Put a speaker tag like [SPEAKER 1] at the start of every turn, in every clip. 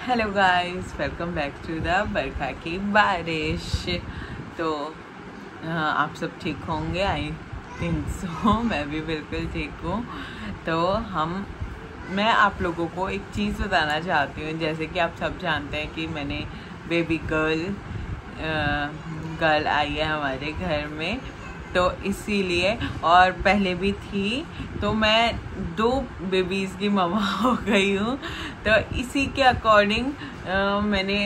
[SPEAKER 1] Hello guys, welcome back to the Barkha की बारिश। तो आप सब ठीक होंगे, आई थिंक सो। मैं भी बिल्कुल ठीक हूँ। तो मैं आप लोगों को एक चीज़ बताना चाहती हूँ। जैसे कि आप सब जानते हैं कि मैंने बेबी गर्ल आई है हमारे घर में, तो इसीलिए, और पहले भी थी, तो मैं 2 बेबीज़ की मम्मा हो गई हूँ। तो इसी के अकॉर्डिंग मैंने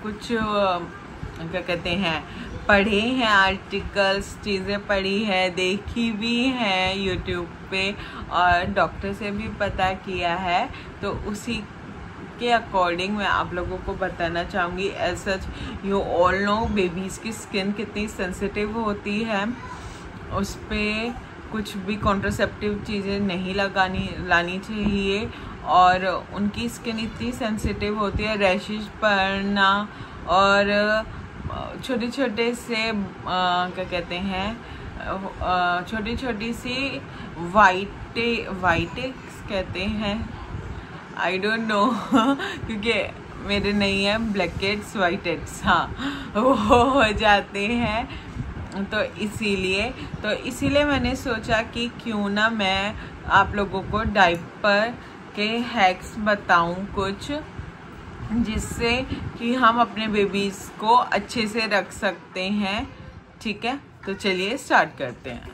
[SPEAKER 1] कुछ क्या कहते हैं पढ़े हैं, आर्टिकल्स, चीज़ें पढ़ी है, देखी भी हैं यूट्यूब पे, और डॉक्टर से भी पता किया है। तो उसी के अकॉर्डिंग मैं आप लोगों को बताना चाहूँगी। As such you all know babies की स्किन कितनी सेंसिटिव होती है, उस पर कुछ भी कॉन्ट्रासेप्टिव चीज़ें नहीं लानी चाहिए। और उनकी स्किन इतनी सेंसिटिव होती है, रैशेज पड़ना और छोटे छोटे से क्या कहते हैं छोटी छोटी सी वाइटेक्स कहते हैं, आई डोंट नो क्योंकि मेरे नहीं है ब्लैकेट्स, वाइटेक्स, हाँ वो हो जाते हैं। तो इसीलिए मैंने सोचा कि क्यों ना मैं आप लोगों को डायपर के हैक्स बताऊं कुछ, जिससे कि हम अपने बेबीज़ को अच्छे से रख सकते हैं। ठीक है, तो चलिए स्टार्ट करते हैं।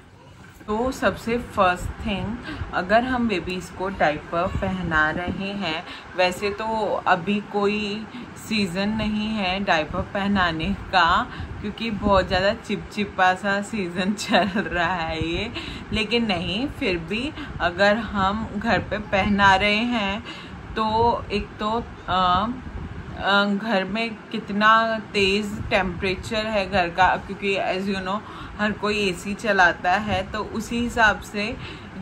[SPEAKER 1] तो सबसे फर्स्ट थिंग, अगर हम बेबीज़ को डायपर पहना रहे हैं, वैसे तो अभी कोई सीज़न नहीं है डायपर पहनाने का, क्योंकि बहुत ज़्यादा चिपचिपा सा सीज़न चल रहा है ये, लेकिन नहीं, फिर भी अगर हम घर पे पहना रहे हैं तो एक तो घर में कितना तेज़ टेम्परेचर है घर का, क्योंकि एज यू नो हर कोई एसी चलाता है, तो उसी हिसाब से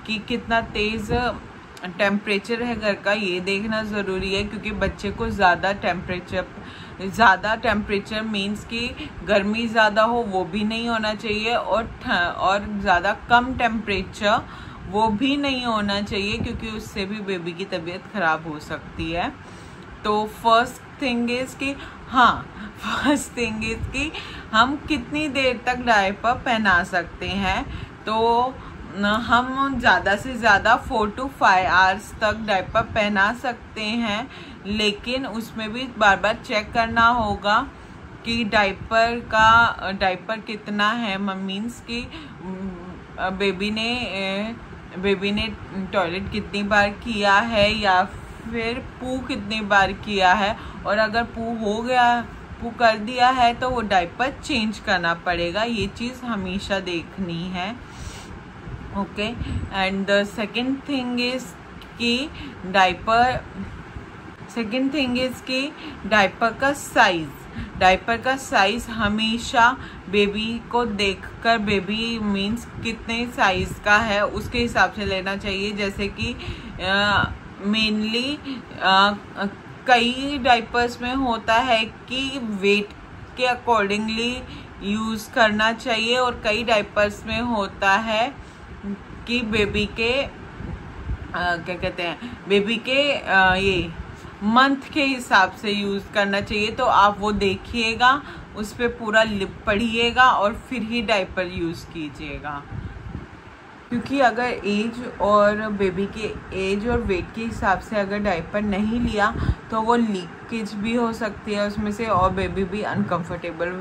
[SPEAKER 1] कि कितना तेज़ टेम्परेचर है घर का ये देखना ज़रूरी है। क्योंकि बच्चे को ज़्यादा टेम्परेचर मीन्स कि गर्मी ज़्यादा हो वो भी नहीं होना चाहिए, और ज़्यादा कम टेम्परेचर वो भी नहीं होना चाहिए, क्योंकि उससे भी बेबी की तबीयत ख़राब हो सकती है। तो फर्स्ट थिंग इज़ कि हम कितनी देर तक डायपर पहना सकते हैं। तो हम ज़्यादा से ज़्यादा 4 to 5 आवर्स तक डायपर पहना सकते हैं, लेकिन उसमें भी बार बार चेक करना होगा कि डायपर कितना है, मीन्स कि बेबी ने टॉयलेट कितनी बार किया है, या फिर पू कितनी बार किया है। और अगर पू कर दिया है तो वो डायपर चेंज करना पड़ेगा, ये चीज़ हमेशा देखनी है। Okay, and the second thing is कि डायपर का साइज़ हमेशा बेबी को देखकर, बेबी मीन्स कितने साइज़ का है उसके हिसाब से लेना चाहिए। जैसे कि मेनली कई डायपर्स में होता है कि वेट के अकॉर्डिंगली यूज़ करना चाहिए, और कई डायपर्स में होता है कि बेबी के क्या कहते हैं बेबी के ये मंथ के हिसाब से यूज़ करना चाहिए। तो आप वो देखिएगा, उस पर पूरा लिप पढ़िएगा और फिर ही डायपर यूज़ कीजिएगा। क्योंकि अगर एज और बेबी के एज और वेट के हिसाब से अगर डायपर नहीं लिया तो वो लीकेज भी हो सकती है उसमें से, और बेबी भी अनकंफर्टेबल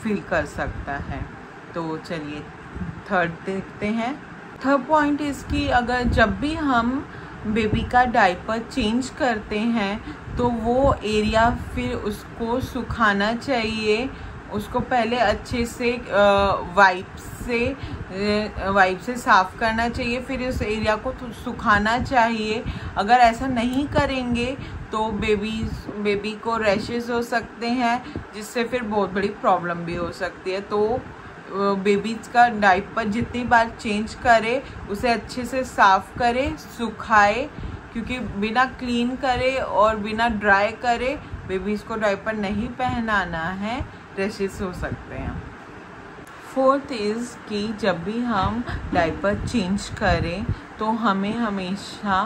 [SPEAKER 1] फील कर सकता है। तो चलिए थर्ड देखते हैं। थर्ड पॉइंट इज़ कि अगर जब भी हम बेबी का डायपर चेंज करते हैं तो वो एरिया फिर उसको सुखाना चाहिए। उसको पहले अच्छे से वाइप से साफ़ करना चाहिए, फिर उस एरिया को सुखाना चाहिए। अगर ऐसा नहीं करेंगे तो बेबी को रैशेस हो सकते हैं, जिससे फिर बहुत बड़ी प्रॉब्लम भी हो सकती है। तो बेबीज का डायपर जितनी बार चेंज करे उसे अच्छे से साफ़ करे, सुखाए, क्योंकि बिना क्लीन करे और बिना ड्राई करे बेबीज़ को डायपर नहीं पहनाना है, रैशेस हो सकते हैं। फोर्थ इज़ कि जब भी हम डायपर चेंज करें तो हमें हमेशा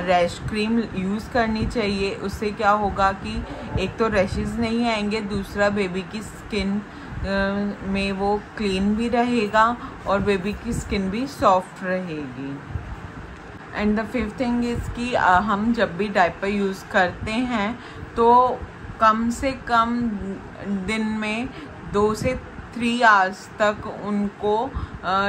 [SPEAKER 1] रैश क्रीम यूज़ करनी चाहिए। उससे क्या होगा कि एक तो रैशेस नहीं आएंगे, दूसरा बेबी की स्किन में वो क्लीन भी रहेगा और बेबी की स्किन भी सॉफ्ट रहेगी। And the fifth thing is कि हम जब भी डायपर यूज़ करते हैं तो कम से कम दिन में 2 से 3 आवर्स तक उनको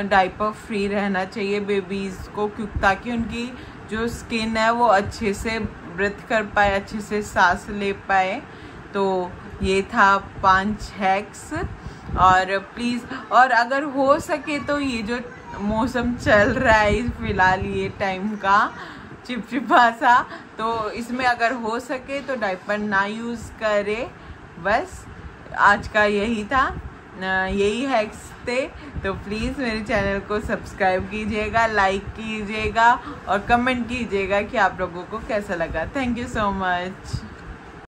[SPEAKER 1] डायपर फ्री रहना चाहिए बेबीज़ को, ताकि उनकी जो स्किन है वो अच्छे से ब्रीथ कर पाए, अच्छे से सांस ले पाए। तो ये था 5 हैक्स। और प्लीज़, और अगर हो सके तो ये जो मौसम चल रहा है फ़िलहाल ये टाइम का चिपचिपा सा, तो इसमें अगर हो सके तो डायपर ना यूज़ करे। बस आज का यही था, यही हैक्स थे। तो प्लीज़ मेरे चैनल को सब्सक्राइब कीजिएगा, लाइक कीजिएगा और कमेंट कीजिएगा कि आप लोगों को कैसा लगा। Thank you so much.